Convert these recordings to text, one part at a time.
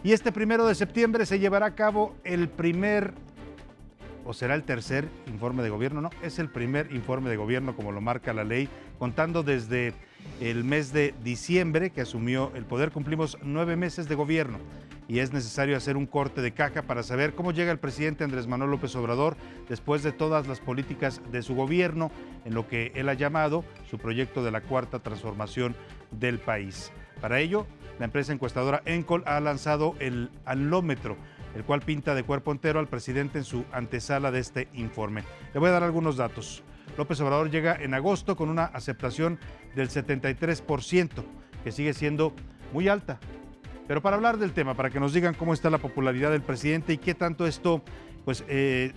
Y este 1 de septiembre se llevará a cabo el primer, o será el tercer informe de gobierno, no, es el primer informe de gobierno como lo marca la ley, contando desde el mes de diciembre que asumió el poder. Cumplimos 9 meses de gobierno y es necesario hacer un corte de caja para saber cómo llega el presidente Andrés Manuel López Obrador después de todas las políticas de su gobierno en lo que él ha llamado su proyecto de la cuarta transformación del país. Para ello, la empresa encuestadora Encol ha lanzado el alómetro, el cual pinta de cuerpo entero al presidente en su antesala de este informe. Le voy a dar algunos datos. López Obrador llega en agosto con una aceptación del 73%, que sigue siendo muy alta. Pero para hablar del tema, para que nos digan cómo está la popularidad del presidente y qué tanto esto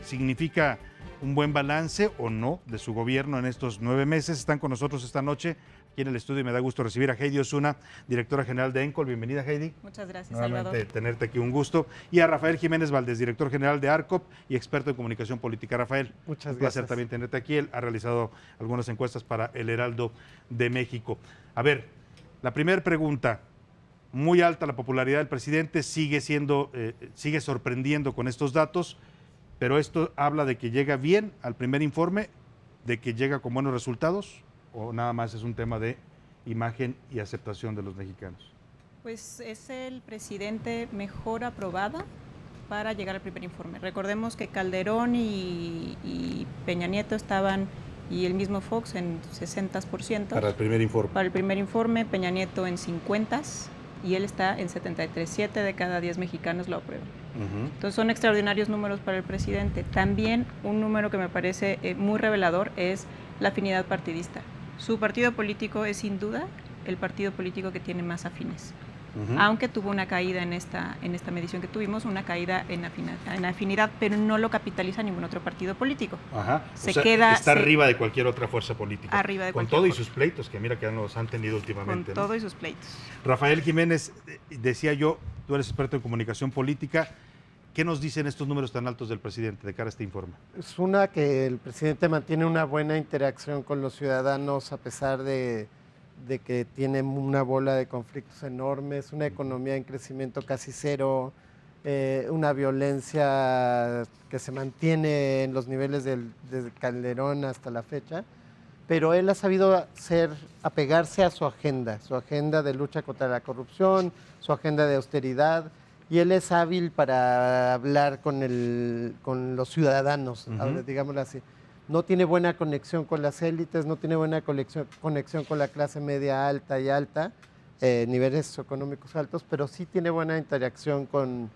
significa un buen balance o no de su gobierno en estos 9 meses, están con nosotros esta noche aquí en el estudio y me da gusto recibir a Heidi Osuna, directora general de Encol. Bienvenida, Heidi. Muchas gracias, Nuevamente Salvador. tenerte aquí, un gusto. Y a Rafael Jiménez Valdés, director general de ARCOP y experto en comunicación política. Rafael, muchas un placer gracias. también tenerte aquí. Él ha realizado algunas encuestas para El Heraldo de México. A ver, la primera pregunta, muy alta la popularidad del presidente, sigue sorprendiendo con estos datos, pero esto habla de que llega bien al primer informe, de que llega con buenos resultados, o nada más es un tema de imagen y aceptación de los mexicanos. Pues es el presidente mejor aprobado para llegar al primer informe. Recordemos que Calderón y Peña Nieto estaban, y el mismo Fox, en 60%. Para el primer informe. Para el primer informe, Peña Nieto en 50% y él está en 73%. 7 de cada 10 mexicanos lo aprueban. Entonces son extraordinarios números para el presidente. También un número que me parece muy revelador es la afinidad partidista. Su partido político es sin duda el partido político que tiene más afines. Aunque tuvo una caída en esta medición que tuvimos, una caída en afinidad, pero no lo capitaliza ningún otro partido político. Está arriba de cualquier otra fuerza política. Arriba de con todo y sus pleitos, que mira que los han tenido últimamente. Con todo y sus pleitos. Rafael Jiménez, decía yo, tú eres experto en comunicación política. ¿Qué nos dicen estos números tan altos del presidente de cara a este informe? Es una que el presidente mantiene una buena interacción con los ciudadanos a pesar de que tiene una bola de conflictos enormes, una economía en crecimiento casi cero, una violencia que se mantiene en los niveles desde Calderón hasta la fecha, pero él ha sabido apegarse a su agenda de lucha contra la corrupción, su agenda de austeridad, y él es hábil para hablar con los ciudadanos, digámoslo así. No tiene buena conexión con las élites, no tiene buena conexión con la clase media alta y alta, niveles económicos altos, pero sí tiene buena interacción con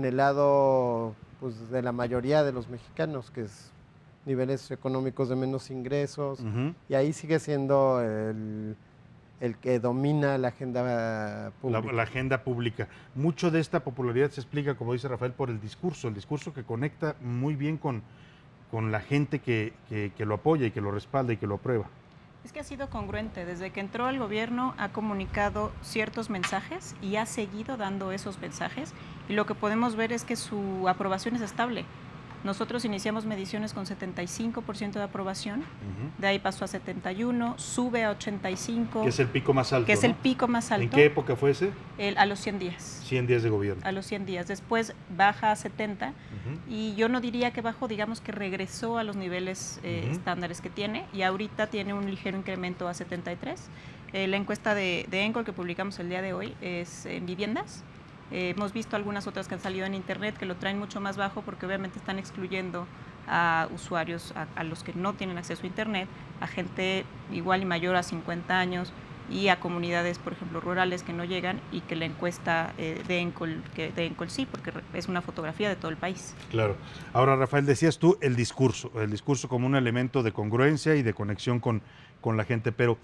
el lado pues, de la mayoría de los mexicanos, que es niveles económicos de menos ingresos, y ahí sigue siendo el que domina la agenda pública. La agenda pública. Mucho de esta popularidad se explica, como dice Rafael, por el discurso que conecta muy bien con la gente que lo apoya y que lo respalda y que lo aprueba. Es que ha sido congruente. Desde que entró al gobierno ha comunicado ciertos mensajes y ha seguido dando esos mensajes. Y lo que podemos ver es que su aprobación es estable. Nosotros iniciamos mediciones con 75% de aprobación, de ahí pasó a 71%, sube a 85%. Que es el pico más alto, Que es el pico más alto. ¿En qué época fue ese? A los 100 días. 100 días de gobierno. A los 100 días. Después baja a 70%, y yo no diría que bajó, digamos que regresó a los niveles estándares que tiene, y ahorita tiene un ligero incremento a 73%. La encuesta de Encol que publicamos el día de hoy es en viviendas. Hemos visto algunas otras que han salido en internet que lo traen mucho más bajo porque obviamente están excluyendo a usuarios, a los que no tienen acceso a internet, a gente igual y mayor a 50 años y a comunidades, por ejemplo, rurales que no llegan, y que la encuesta de Encol sí, porque es una fotografía de todo el país. Claro. Ahora, Rafael, decías tú el discurso como un elemento de congruencia y de conexión con la gente, pero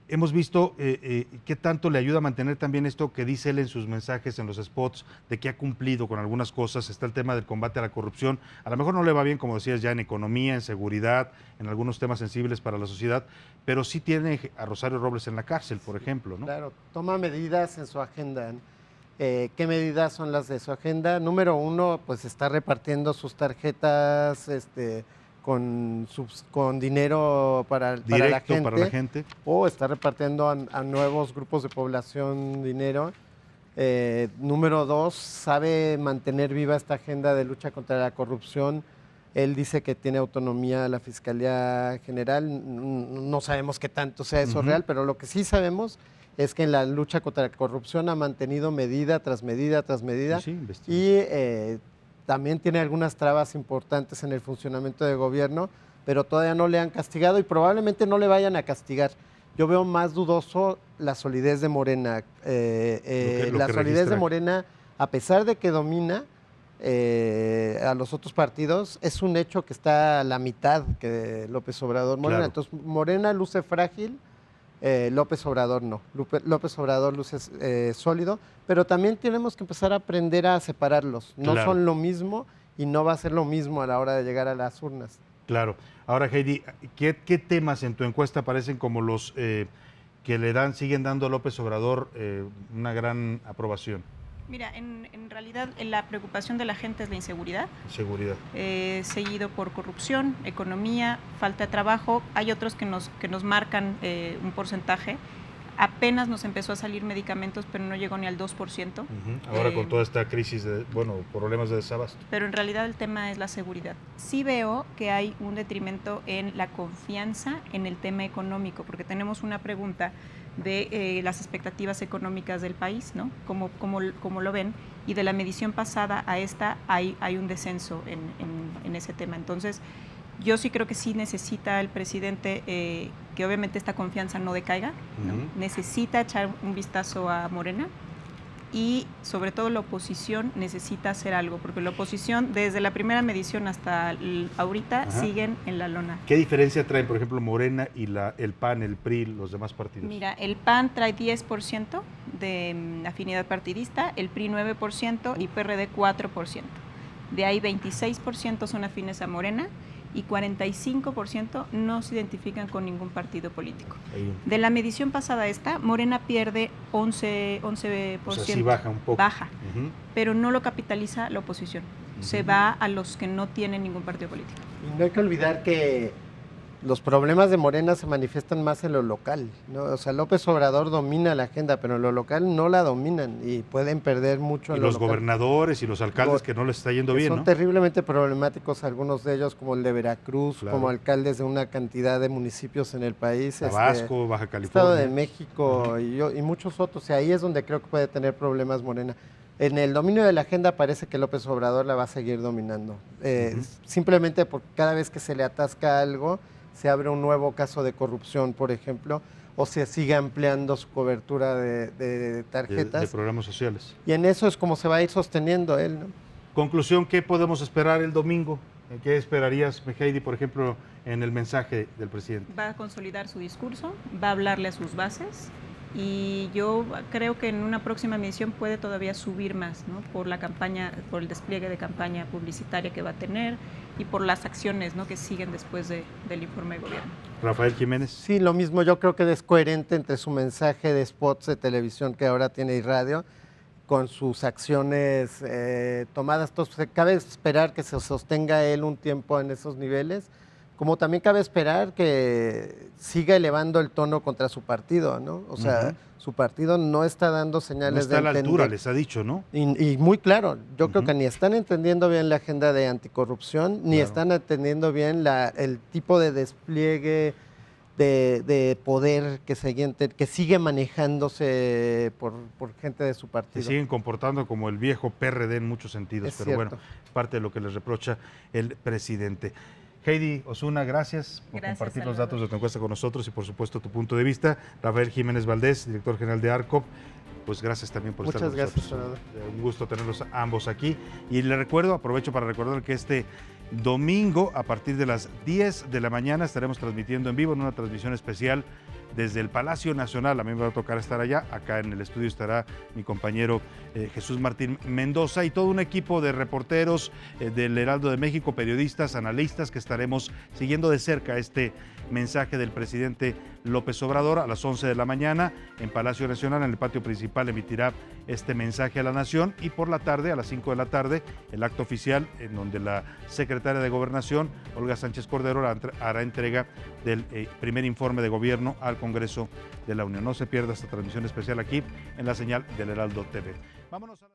hemos visto qué tanto le ayuda a mantener también esto que dice él en sus mensajes, en los spots, de que ha cumplido con algunas cosas. Está el tema del combate a la corrupción. A lo mejor no le va bien, como decías, ya en economía, en seguridad, en algunos temas sensibles para la sociedad, pero sí tiene a Rosario Robles en la cárcel, por ejemplo, ¿no? Claro, toma medidas en su agenda. ¿Qué medidas son las de su agenda? Número uno, pues está repartiendo sus tarjetas con dinero para la gente, o está repartiendo a nuevos grupos de población dinero. Número 2, sabe mantener viva esta agenda de lucha contra la corrupción. Él dice que tiene autonomía la Fiscalía General. No sabemos qué tanto sea eso real, pero lo que sí sabemos es que en la lucha contra la corrupción ha mantenido medida tras medida tras medida. Y también tiene algunas trabas importantes en el funcionamiento del gobierno, pero todavía no le han castigado y probablemente no le vayan a castigar. Yo veo más dudoso la solidez de Morena. La solidez de Morena, a pesar de que domina a los otros partidos, es un hecho que está a la mitad que López Obrador. Morena. Claro. Entonces, Morena luce frágil, López Obrador no. López Obrador luce sólido, pero también tenemos que empezar a aprender a separarlos. No son lo mismo y no va a ser lo mismo a la hora de llegar a las urnas. Claro. Ahora, Heidi, ¿qué temas en tu encuesta parecen como los que siguen dando a López Obrador una gran aprobación? Mira, en realidad la preocupación de la gente es la inseguridad. Seguridad. Seguido por corrupción, economía, falta de trabajo. Hay otros que nos marcan un porcentaje. Apenas nos empezó a salir medicamentos, pero no llegó ni al 2%. Ahora con toda esta crisis, problemas de desabasto. Pero en realidad el tema es la seguridad. Sí veo que hay un detrimento en la confianza en el tema económico, porque tenemos una pregunta de las expectativas económicas del país, ¿no? ¿Cómo lo ven? Y de la medición pasada a esta hay un descenso en ese tema. Entonces, yo sí creo que sí necesita el presidente que obviamente esta confianza no decaiga, ¿no? Necesita echar un vistazo a Morena y sobre todo la oposición necesita hacer algo, porque la oposición desde la primera medición hasta ahorita siguen en la lona. ¿Qué diferencia traen, por ejemplo, Morena y el PAN, el PRI, los demás partidos? Mira, el PAN trae 10% de afinidad partidista, el PRI 9% y PRD 4%. De ahí 26% son afines a Morena y 45% no se identifican con ningún partido político. De la medición pasada Morena pierde 11%. O sea, sí baja un poco. Baja, pero no lo capitaliza la oposición. Se va a los que no tienen ningún partido político. Y no hay que olvidar que los problemas de Morena se manifiestan más en lo local, ¿no? O sea, López Obrador domina la agenda, pero en lo local no la dominan y pueden perder mucho en lo local. Y los gobernadores y los alcaldes que no les está yendo bien, son ¿no? terriblemente problemáticos algunos de ellos, como el de Veracruz, como alcaldes de una cantidad de municipios en el país. Tabasco, Baja California. Estado de México y muchos otros. Y ahí es donde creo que puede tener problemas Morena. En el dominio de la agenda parece que López Obrador la va a seguir dominando. Simplemente porque cada vez que se le atasca algo, se abre un nuevo caso de corrupción, por ejemplo, o se sigue ampliando su cobertura de tarjetas. De programas sociales. Y en eso es como se va a ir sosteniendo él, ¿no? Conclusión, ¿qué podemos esperar el domingo? ¿Qué esperarías, Heidi, por ejemplo, en el mensaje del presidente? Va a consolidar su discurso, va a hablarle a sus bases y yo creo que en una próxima medición puede todavía subir más, ¿no? Por la campaña, por el despliegue de campaña publicitaria que va a tener y por las acciones, ¿no?, que siguen después del informe de gobierno. Rafael Jiménez. Sí, lo mismo. Yo creo que es coherente entre su mensaje de spots de televisión que ahora tiene y radio con sus acciones tomadas. Entonces, cabe esperar que se sostenga él un tiempo en esos niveles, como también cabe esperar que siga elevando el tono contra su partido, ¿no? O sea, su partido no está dando señales de entender. No está a la altura, les ha dicho, ¿no? Y muy claro, yo creo que ni están entendiendo bien la agenda de anticorrupción, ni están entendiendo bien el tipo de despliegue de poder que sigue manejándose por gente de su partido. Se siguen comportando como el viejo PRD en muchos sentidos, pero bueno, es parte de lo que les reprocha el presidente. Heidi Osuna, gracias por compartir los datos de tu encuesta con nosotros y por supuesto tu punto de vista. Rafael Jiménez Valdés, director general de ARCOP, pues gracias también por estar con nosotros. Muchas gracias, senador. Un gusto tenerlos ambos aquí. Y le aprovecho para recordar que este domingo a partir de las 10 de la mañana estaremos transmitiendo en vivo en una transmisión especial desde el Palacio Nacional. A mí me va a tocar estar allá. Acá en el estudio estará mi compañero Jesús Martín Mendoza y todo un equipo de reporteros del Heraldo de México, periodistas, analistas, que estaremos siguiendo de cerca este mensaje del presidente López Obrador. A las 11 de la mañana en Palacio Nacional, en el patio principal, emitirá este mensaje a la nación, y por la tarde, a las 5 de la tarde, el acto oficial en donde la secretaria de Gobernación, Olga Sánchez Cordero, hará entrega del primer informe de gobierno al Congreso de la Unión. No se pierda esta transmisión especial aquí en la señal del Heraldo TV. Vámonos a